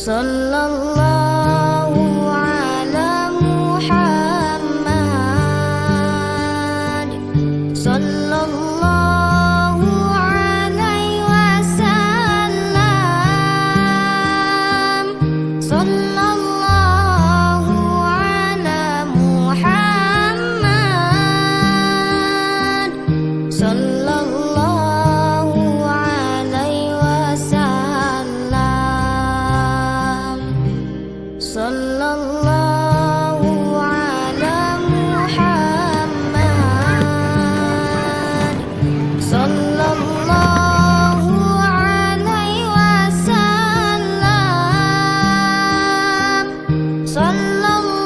Sallallahu ala Muhammad. Sallallahu alaihi wasallam. Sallallahu ala Muhammad. Sallallahu alaihi wasallam. Sallallahu ala Muhammad. Sallallahu alaihi wasallam. Sallallahu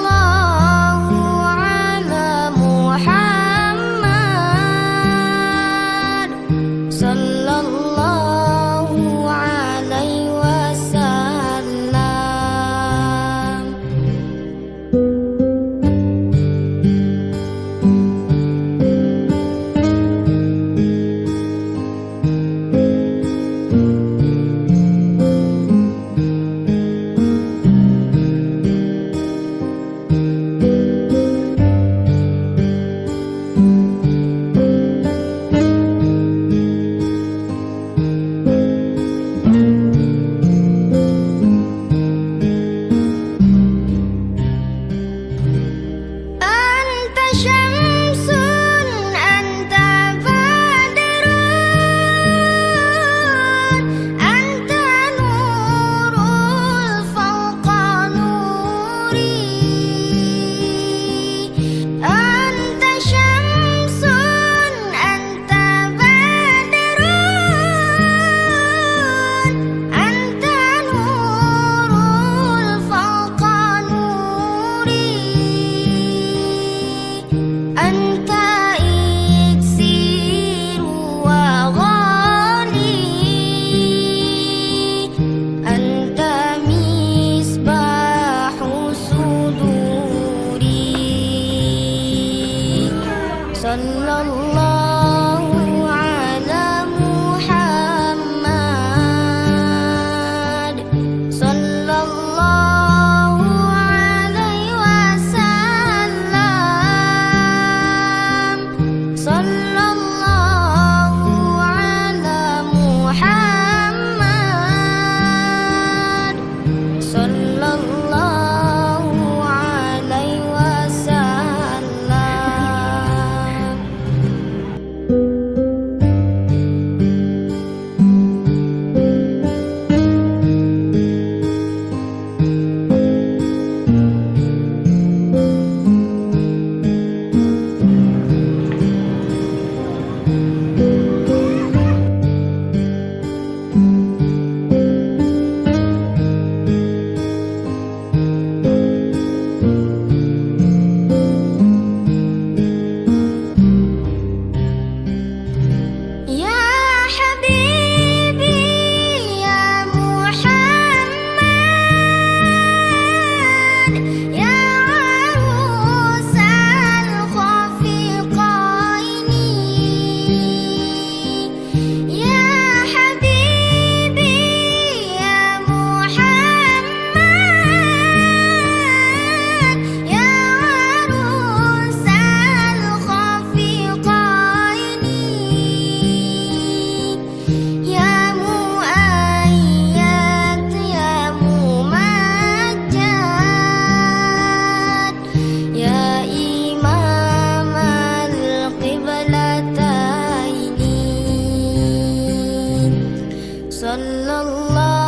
ala Muhammad. Sallallahu alaihi wasallam. Anta syamsun, anta badrun, anta nurul fawqa nuri. Anta syamsun, anta badrun, anta nurul fawqa nuri. Anta iksiru wa ghali, anta misbahu suduri. Sallallahu ala Muhammad. Sallallahu alaihi wasallam. Sallallahu ala Muhammad. Sallallahu alaihi wasallam. Ya habibi ya Muhammad, ya arusal khafiqaini. Ya habibi ya Muhammad, ya arusal khafiqaini. Ya muayyad ya mumajjad, ya imam al-qiblataini. Sallallahu